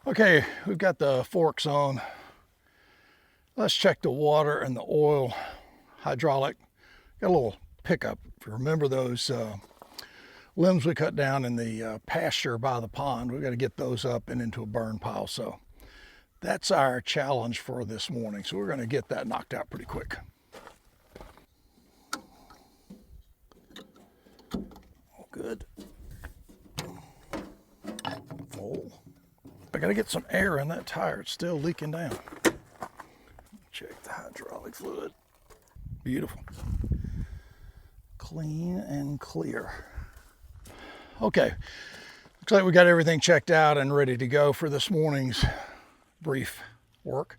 Okay, we've got the forks on. Let's check the water and the oil. Hydraulic. Got a little pickup. If you remember those limbs we cut down in the pasture by the pond, we've got to get those up and into a burn pile. So that's our challenge for this morning. So we're going to get that knocked out pretty quick. All good. Full. I got to get some air in that tire. It's still leaking down. Check the hydraulic fluid. Beautiful. Clean and clear. Okay. Looks like we got everything checked out and ready to go for this morning's brief work.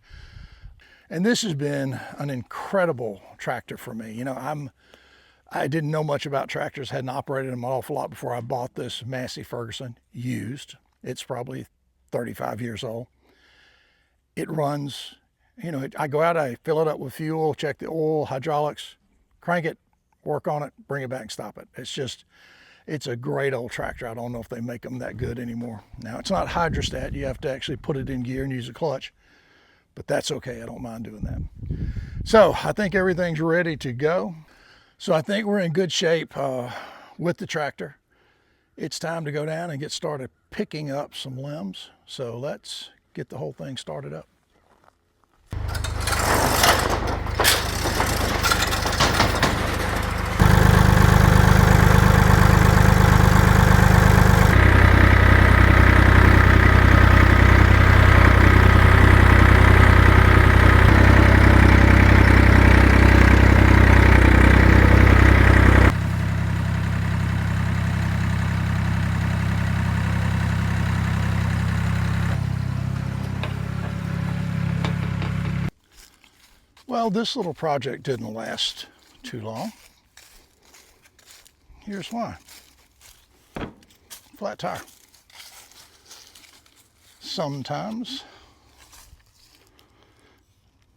And this has been an incredible tractor for me. You know, I didn't know much about tractors, hadn't operated them an awful lot before I bought this Massey Ferguson used. It's probably 35 years old. It runs, you know, I go out, I fill it up with fuel, check the oil, hydraulics, crank it, work on it, bring it back and stop it. It's a great old tractor. I don't know if they make them that good anymore. Now, it's not hydrostat. You have to actually put it in gear and use a clutch, but that's okay. I don't mind doing that. So I think everything's ready to go. So I think we're in good shape with the tractor. It's time to go down and get started picking up some limbs. So let's get the whole thing started up. Well, this little project didn't last too long. Here's why. Flat tire. Sometimes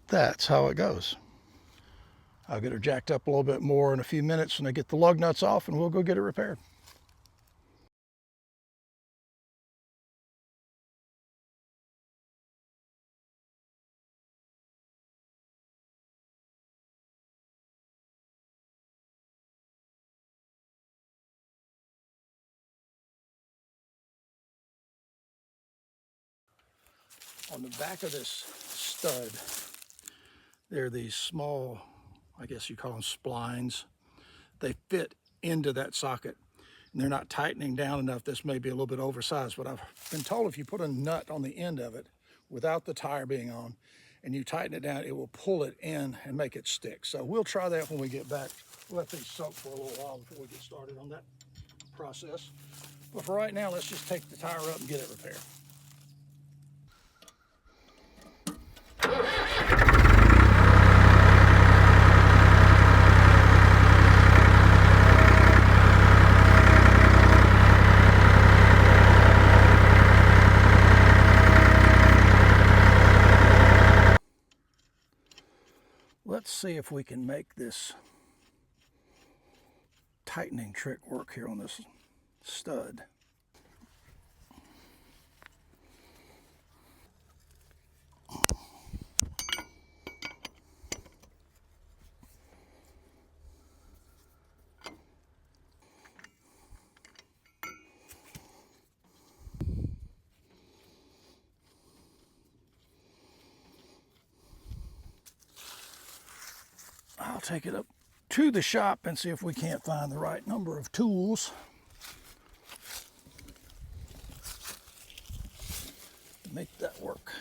that's how it goes. I'll get her jacked up a little bit more in a few minutes when I get the lug nuts off, and we'll go get it repaired. On the back of this stud, there are these small, I guess you call them splines. They fit into that socket, and they're not tightening down enough. This may be a little bit oversized, but I've been told if you put a nut on the end of it without the tire being on and you tighten it down, it will pull it in and make it stick. So we'll try that when we get back. We'll let these soak for a little while before we get started on that process. But for right now, let's just take the tire up and get it repaired. Let's see if we can make this tightening trick work here on this stud. I'll take it up to the shop and see if we can't find the right number of tools to make that work.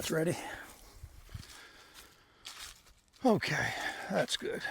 it's ready. Okay, that's good.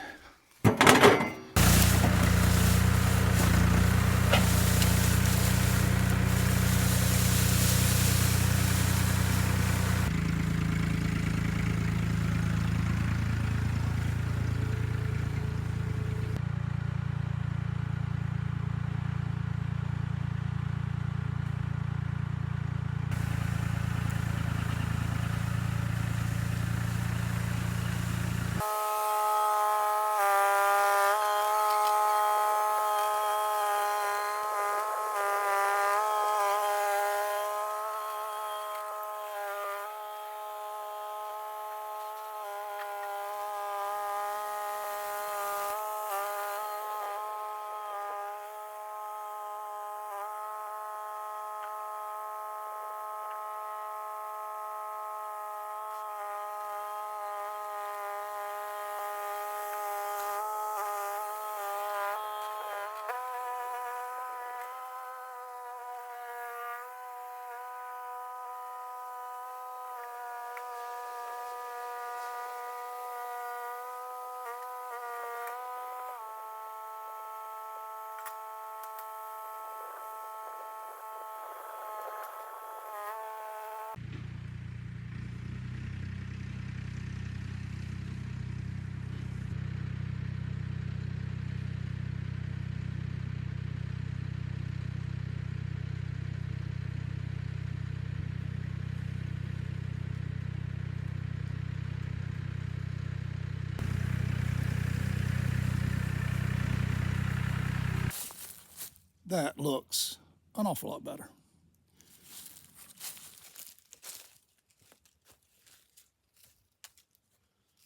That looks an awful lot better.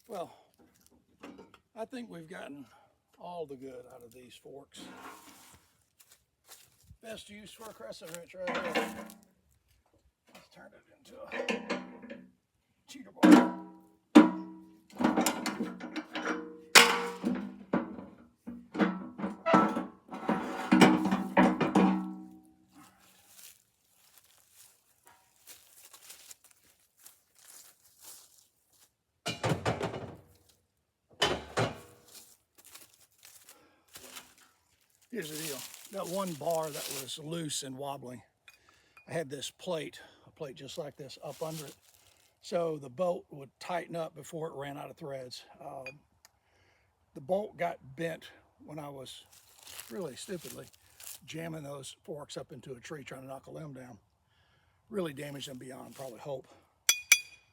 Well, I think we've gotten all the good out of these forks. Best use for a crescent wrench right here. Let's turn it into a cheater bar. Here's the deal. Got one bar that was loose and wobbling. I had this plate, a plate just like this, up under it. So the bolt would tighten up before it ran out of threads. The bolt got bent when I was really stupidly jamming those forks up into a tree trying to knock a limb down. Really damaged them beyond probably hope.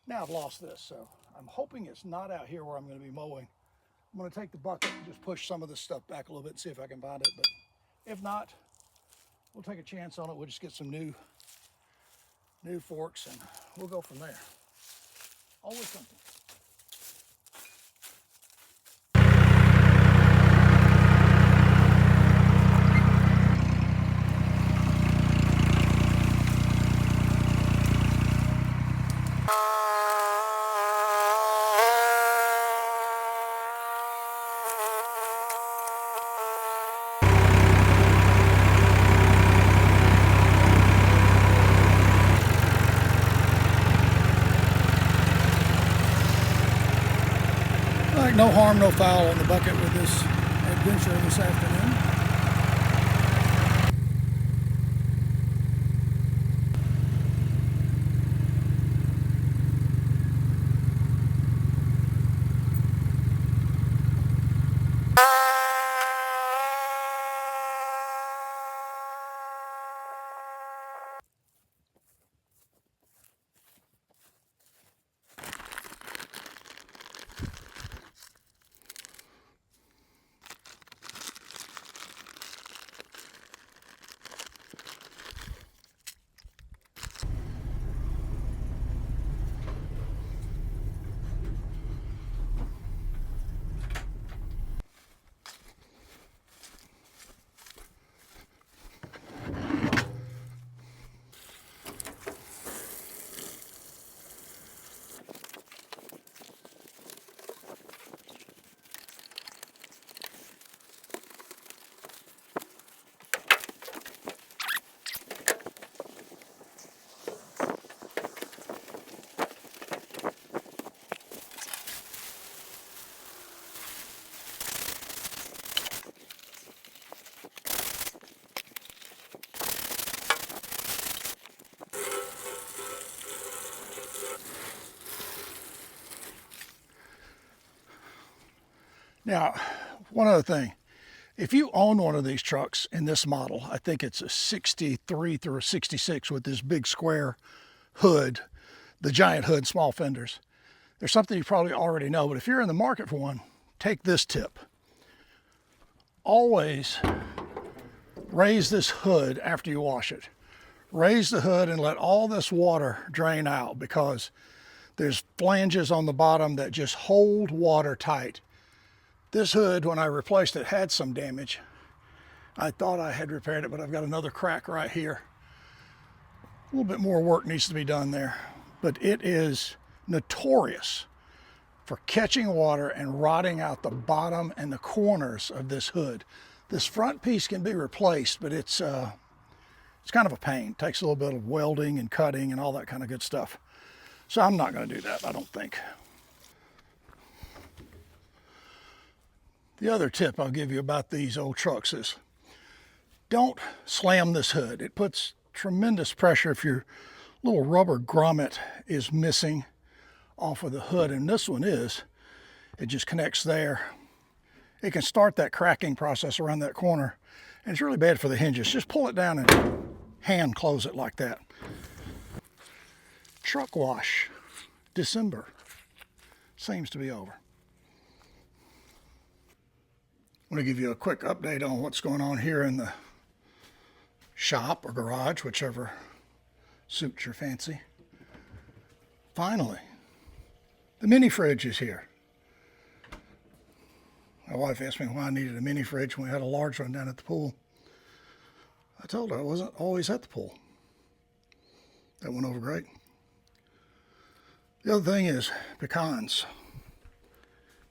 Now I've lost this, so I'm hoping it's not out here where I'm going to be mowing. I'm going to take the bucket and just push some of this stuff back a little bit and see if I can find it. But if not, we'll take a chance on it. We'll just get some new forks and we'll go from there. Always something. No harm, no foul on the bucket with this adventure this afternoon. Now, one other thing. If you own one of these trucks in this model, I think it's a 63 through a 66 with this big square hood, the giant hood, small fenders. There's something you probably already know, but if you're in the market for one, take this tip. Always raise this hood after you wash it. Raise the hood and let all this water drain out, because there's flanges on the bottom that just hold water tight. This hood, when I replaced it, had some damage. I thought I had repaired it, but I've got another crack right here. A little bit more work needs to be done there, but it is notorious for catching water and rotting out the bottom and the corners of this hood. This front piece can be replaced, but it's kind of a pain. It takes a little bit of welding and cutting and all that kind of good stuff. So I'm not going to do that, I don't think. The other tip I'll give you about these old trucks is don't slam this hood. It puts tremendous pressure if your little rubber grommet is missing off of the hood, and this one is. It just connects there. It can start that cracking process around that corner, and it's really bad for the hinges. Just pull it down and hand close it like that. Truck wash, December, seems to be over. I want to give you a quick update on what's going on here in the shop or garage, whichever suits your fancy. Finally, the mini fridge is here. My wife asked me why I needed a mini fridge when we had a large one down at the pool. I told her I wasn't always at the pool. That went over great. The other thing is pecans.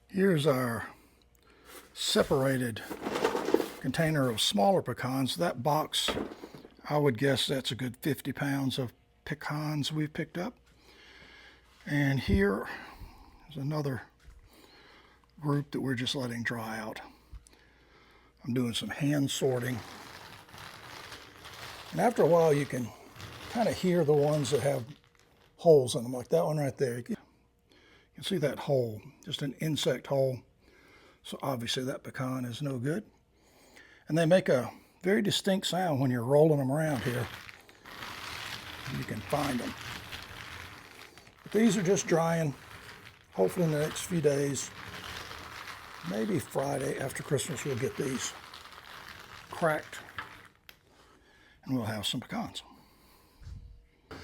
Here's our separated container of smaller pecans. That box, I would guess that's a good 50 pounds of pecans we've picked up. And here is another group that we're just letting dry out. I'm doing some hand sorting. And after a while, you can kind of hear the ones that have holes in them, like that one right there. You can see that hole, just an insect hole. So obviously that pecan is no good. And they make a very distinct sound when you're rolling them around here. You can find them. But these are just drying. Hopefully in the next few days, maybe Friday after Christmas, we'll get these cracked and we'll have some pecans. It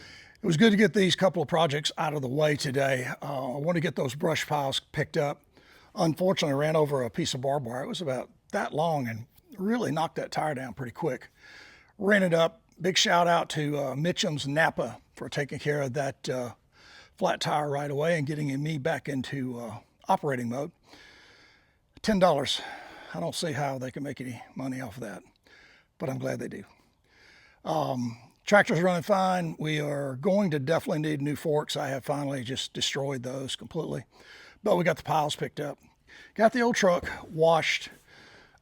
was good to get these couple of projects out of the way today. I want to get those brush piles picked up. Unfortunately, I ran over a piece of barbed wire. It was about that long and really knocked that tire down pretty quick. Ran it up. Big shout out to Mitchum's Napa for taking care of that flat tire right away and getting me back into operating mode. $10. I don't see how they can make any money off of that, but I'm glad they do. Tractor's running fine. We are going to definitely need new forks. I have finally just destroyed those completely, but we got the piles picked up. Got the old truck washed.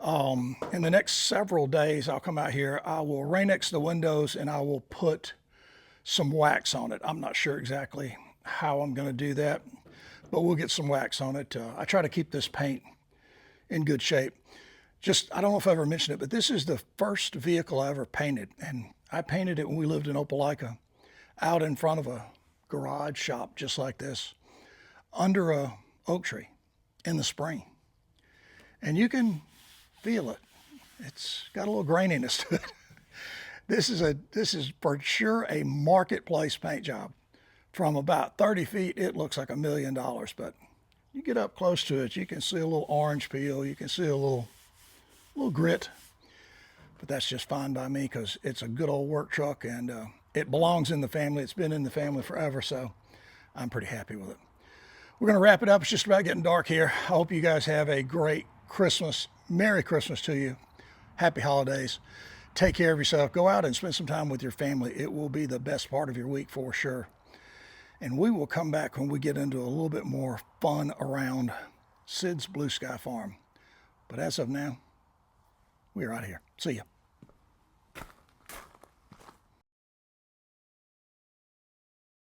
In the next several days, I'll come out here. I will Rain-X the windows and I will put some wax on it. I'm not sure exactly how I'm going to do that, but we'll get some wax on it. I try to keep this paint in good shape. I don't know if I ever mentioned it, but this is the first vehicle I ever painted, and I painted it when we lived in Opelika, out in front of a garage shop just like this, under a oak tree in the spring. And you can feel it. It's got a little graininess to it. This is for sure a marketplace paint job. From about 30 feet, it looks like $1 million, but you get up close to it, you can see a little orange peel, you can see a little grit, but that's just fine by me because it's a good old work truck and it belongs in the family. It's been in the family forever, so I'm pretty happy with it. We're going to wrap it up. It's just about getting dark here. I hope you guys have a great Christmas. Merry Christmas to you. Happy holidays. Take care of yourself. Go out and spend some time with your family. It will be the best part of your week for sure. And we will come back when we get into a little bit more fun around Sid's Blue Sky Farm. But as of now, we're out of here. See ya.